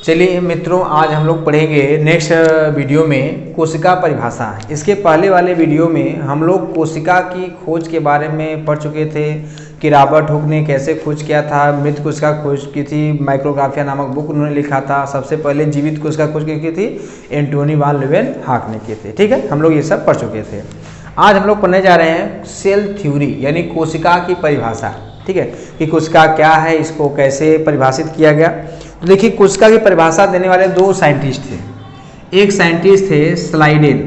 चलिए मित्रों, आज हम लोग पढ़ेंगे नेक्स्ट वीडियो में कोशिका परिभाषा। इसके पहले वाले वीडियो में हम लोग कोशिका की खोज के बारे में पढ़ चुके थे कि रॉबर्ट हुक ने कैसे खोज किया था, मृत कोशिका खोज की थी, माइक्रोग्राफिया नामक बुक उन्होंने लिखा था। सबसे पहले जीवित कोशिका खोज की थी एंटोनी वान ल्यूवेनहॉक ने किए थे। ठीक है, हम लोग ये सब पढ़ चुके थे। आज हम लोग पढ़ने जा रहे हैं सेल थ्योरी यानी कोशिका की परिभाषा। ठीक है, कि कोशिका क्या है, इसको कैसे परिभाषित किया गया। तो देखिए, कोशिका की परिभाषा देने वाले दो साइंटिस्ट थे। एक साइंटिस्ट थे स्लाइडेन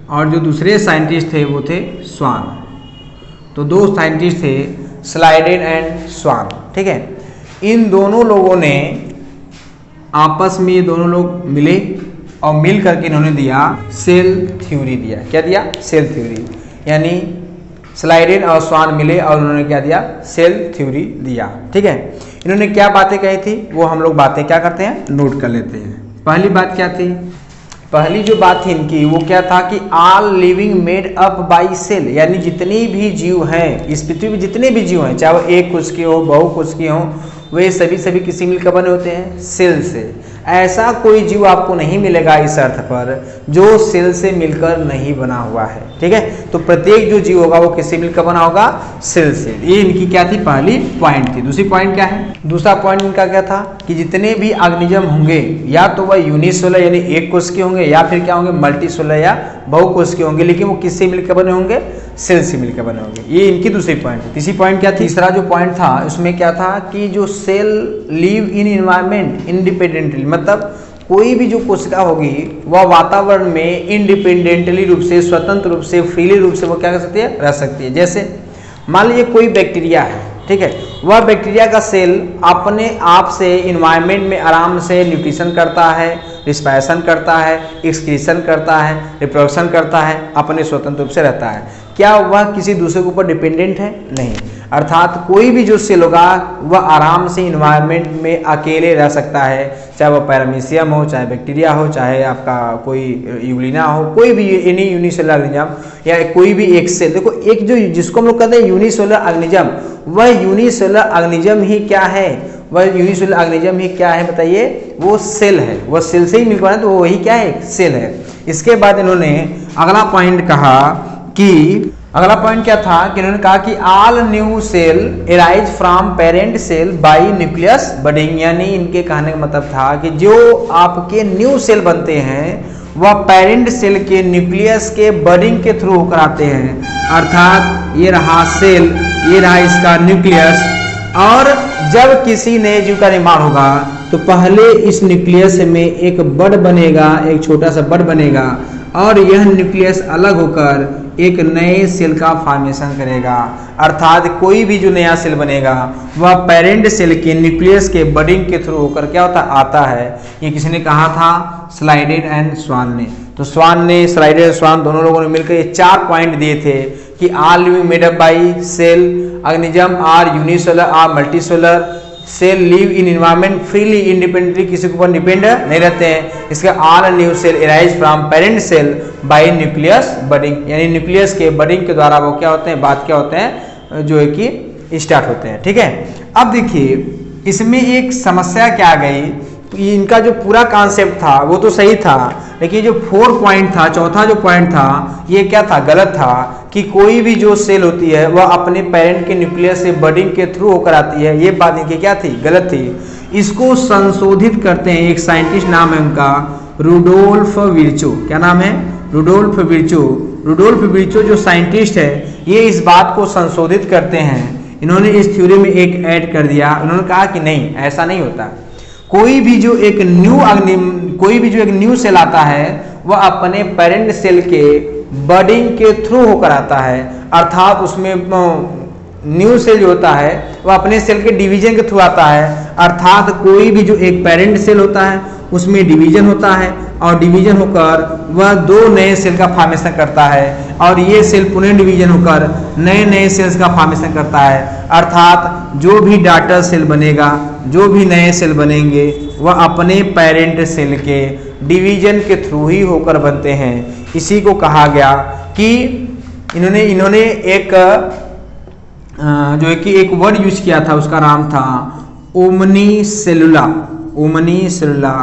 और जो दूसरे साइंटिस्ट थे वो थे स्वान। तो दो साइंटिस्ट थे स्लाइडेन एंड स्वान। ठीक है, इन दोनों लोगों ने आपस में, ये दोनों लोग मिले और मिल करके इन्होंने दिया सेल थ्योरी दिया। क्या दिया? Cell theory. यानी स्लाइडेन और स्वान मिले और उन्होंने क्या दिया? सेल थ्योरी दिया। ठीक है, इन्होंने क्या बातें कही थी वो हम लोग बातें क्या करते हैं, नोट कर लेते हैं। पहली बात क्या थी? पहली जो बात थी इनकी वो क्या था कि all living made up by cell, यानी जितनी भी जीव हैं इस पृथ्वी पे, जितने भी जीव हैं, चाहे वो एक कोशिकीय हो, बहुकोशिकीय हो, वे सभी किसी मिलकर बने होते हैं सेल से। ऐसा कोई जीव आपको नहीं मिलेगा इस अर्थ पर जो सेल से मिलकर नहीं बना हुआ है। ठीक है, तो प्रत्येक जो जीव होगा वो किससे मिलकर बना होगा? सेल से। ये इनकी क्या थी? पहली पॉइंट थी। दूसरी पॉइंट क्या है? दूसरा पॉइंट इनका क्या था कि जितने भी ऑर्गेनिज्म होंगे या तो वह यूनिसेलुलर यानी एक कोशिकीय होंगे या फिर क्या होंगे, मल्टीसेलुलर या बहुकोशिकीय होंगे, लेकिन वो किससे मिलकर बने होंगे? सेल से मिलकर बने होंगे। ये इनकी दूसरी पॉइंट है। तीसरी पॉइंट क्या थी? तीसरा जो पॉइंट था उसमें क्या था कि जो cell live in environment independently, मतलब कोई भी जो कोशिका होगी वह वातावरण में इंडिपेंडेंटली रूप से, स्वतंत्र रूप से, फ्रीली रूप से वो क्या कर सकती है? रह सकती है। जैसे मान लीजिए कोई बैक्टीरिया है, ठीक है, वह बैक्टीरिया का सेल अपने आप से इन्वायरमेंट में आराम से न्यूट्रिशन करता है, रिस्पायरेशन करता है, एक्सक्रीशन करता है, रिप्रोडक्शन करता है, अपने स्वतंत्र रूप से रहता है। क्या वह किसी दूसरे के ऊपर डिपेंडेंट है? नहीं। अर्थात कोई भी जो सेल होगा वह आराम से इन्वायरमेंट में अकेले रह सकता है, चाहे वह पैरामीशियम हो, चाहे बैक्टीरिया हो, चाहे आपका कोई यूग्लिना हो, कोई भी एनी यूनिसेलुलर ऑर्गेनिज्म या कोई भी एक सेल। देखो, एक जो जिसको हम लोग कहते हैं यूनिसेलुलर ऑर्गेनिज्म, वह यूनिसेलुलर ऑर्गेनिज्म ही क्या है? वह यूनिसेलुलर ऑर्गेनिज्म ही क्या है बताइए? वो सेल है। वह सेल से ही मिल पा, तो वही क्या है? सेल है। इसके बाद इन्होंने अगला पॉइंट कहा कि अगला पॉइंट क्या था कि इन्होंने कहा कि all new cell arise from parent cell by nucleus budding. यानी इनके कहने का मतलब था कि जो आपके न्यू सेल बनते हैं वह पेरेंट सेल के न्यूक्लियस के बडिंग के थ्रू होकर आते हैं। अर्थात ये रहा सेल, ये रहा इसका न्यूक्लियस, और जब किसी नए जीव का निर्माण होगा तो पहले इस न्यूक्लियस में एक बड बनेगा, एक छोटा सा बड बनेगा, और यह न्यूक्लियस अलग होकर एक नए सेल का फॉर्मेशन करेगा। अर्थात कोई भी जो नया सेल बनेगा वह पेरेंट सेल के न्यूक्लियस के बडिंग के थ्रू होकर क्या होता आता है। ये किसी ने कहा था? स्लाइडेन एंड स्वान ने। तो स्वान ने, स्लाइडेन और स्वान दोनों लोगों ने मिलकर ये 4 पॉइंट दिए थे कि all living made up by cell, organism are unicellular are multicellular, cell live in environment freely independently, किसी के ऊपर डिपेंड नहीं रहते हैं। इसके all new cell arise from parent cell by nucleus budding, यानी न्यूक्लियस के बडिंग के द्वारा वो क्या होते हैं? बात क्या होते हैं? जो है कि स्टार्ट होते हैं। ठीक है, अब देखिए इसमें एक समस्या क्या आ गई। इनका जो पूरा कॉन्सेप्ट था वो तो सही था, लेकिन जो 4 पॉइंट था, चौथा जो पॉइंट था, ये क्या था? गलत था कि कोई भी जो सेल होती है वह अपने पेरेंट के न्यूक्लियस से बडिंग के थ्रू होकर आती है। ये बात इनकी क्या थी? गलत थी। इसको संशोधित करते हैं। एक साइंटिस्ट नाम है उनका रुडोल्फ विर्चो। क्या नाम है? Rudolf Virchow. रुडोल्फ विर्चो जो साइंटिस्ट है ये इस बात को संशोधित करते हैं। इन्होंने इस थ्योरी में एक ऐड कर दिया। उन्होंने कहा कि नहीं, ऐसा नहीं होता। कोई भी जो एक न्यू सेल आता है वह अपने पेरेंट सेल के बडिंग के थ्रू होकर आता है। अर्थात उसमें न्यू सेल जो होता है वह अपने सेल के डिवीजन के थ्रू आता है। अर्थात कोई भी जो एक पेरेंट सेल होता है उसमें डिवीजन होता है और डिवीजन होकर वह 2 नए सेल का फॉर्मेशन करता है, और ये सेल पुनः डिवीजन होकर नए सेल्स का फॉर्मेशन करता है। अर्थात जो भी डॉटर सेल बनेगा, जो भी नए सेल बनेंगे वह अपने पेरेंट सेल के डिवीजन के थ्रू ही होकर बनते हैं। इसी को कहा गया कि इन्होंने एक जो है कि एक वर्ड यूज किया था, उसका नाम था ओमनी सेलुला। उमनी सेलुला,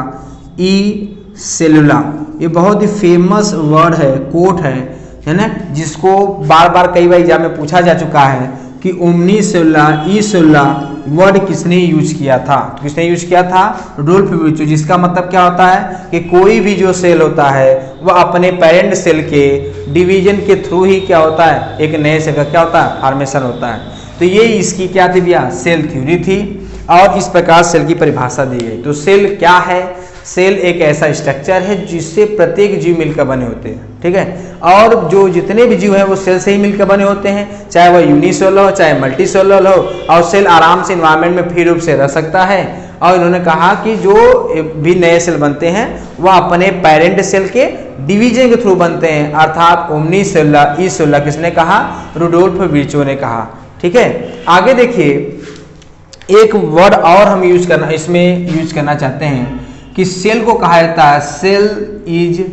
ई सेलुला, ये बहुत ही फेमस वर्ड है, कोट है ना, जिसको बार बार कई बार एग्जाम में पूछा जा चुका है कि उमनी सेलुला, ई सेलुला वर्ड किसने यूज किया था? तो किसने यूज किया था? रुडोल्फ विर्चो, जिसका मतलब क्या होता है कि कोई भी जो सेल होता है वह अपने पेरेंट सेल के डिवीजन के थ्रू ही क्या होता है, एक नए सेल का क्या होता है, फॉर्मेशन होता है। तो ये इसकी क्या थी भैया? सेल थ्योरी थी और इस प्रकार सेल की परिभाषा दी गई। तो सेल क्या है? सेल एक ऐसा स्ट्रक्चर है जिससे प्रत्येक जीव मिलकर बने होते हैं, ठीक है, और जो जितने भी जीव हैं वो सेल से ही मिलकर बने होते हैं, चाहे वह यूनिसेलुलर हो चाहे मल्टीसेलुलर हो, और सेल आराम से एनवायरनमेंट में फ्री रूप से रह सकता है। और इन्होंने कहा कि जो भी नए सेल बनते हैं वह अपने पेरेंट सेल के डिवीजन के थ्रू बनते हैं, अर्थात ओमनी सेलुला, ई सेलुला किसने कहा? रुडोल्फ विर्चो ने कहा, ठीक है। आगे देखिए, एक वर्ड और हम इसमें यूज करना चाहते हैं कि सेल को कहा जाता है सेल इज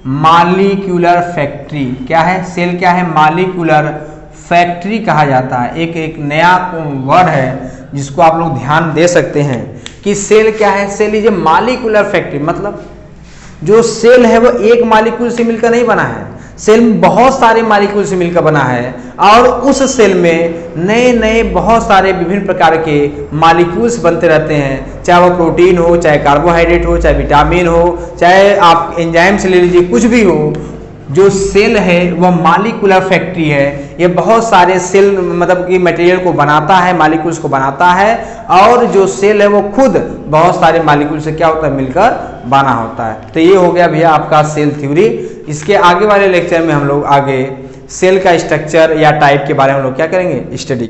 मॉलिक्यूलर फैक्ट्री। क्या है? सेल क्या है? मॉलिक्यूलर फैक्ट्री कहा जाता है। एक नया वर्ड है जिसको आप लोग ध्यान दे सकते हैं कि सेल क्या है? Cell is a molecular factory, मतलब जो सेल है वो एक मॉलिक्यूल से मिलकर नहीं बना है, सेल बहुत सारे मॉलिक्यूल से मिलकर बना है और उस सेल में नए नए बहुत सारे विभिन्न प्रकार के मॉलिक्यूल्स बनते रहते हैं, चाहे वो प्रोटीन हो, चाहे कार्बोहाइड्रेट हो, चाहे विटामिन हो, चाहे आप एंजाइम से ले लीजिए, कुछ भी हो। जो सेल है वह मॉलिक्यूलर फैक्ट्री है, ये बहुत सारे सेल मतलब कि मटेरियल को बनाता है, मॉलिक्यूल्स को बनाता है, और जो सेल है वो खुद बहुत सारे मॉलिक्यूल से क्या होता है, मिलकर बना होता है। तो ये हो गया भैया आपका सेल थ्योरी। इसके आगे वाले लेक्चर में हम लोग आगे सेल का स्ट्रक्चर या टाइप के बारे में हम लोग क्या करेंगे, स्टडी।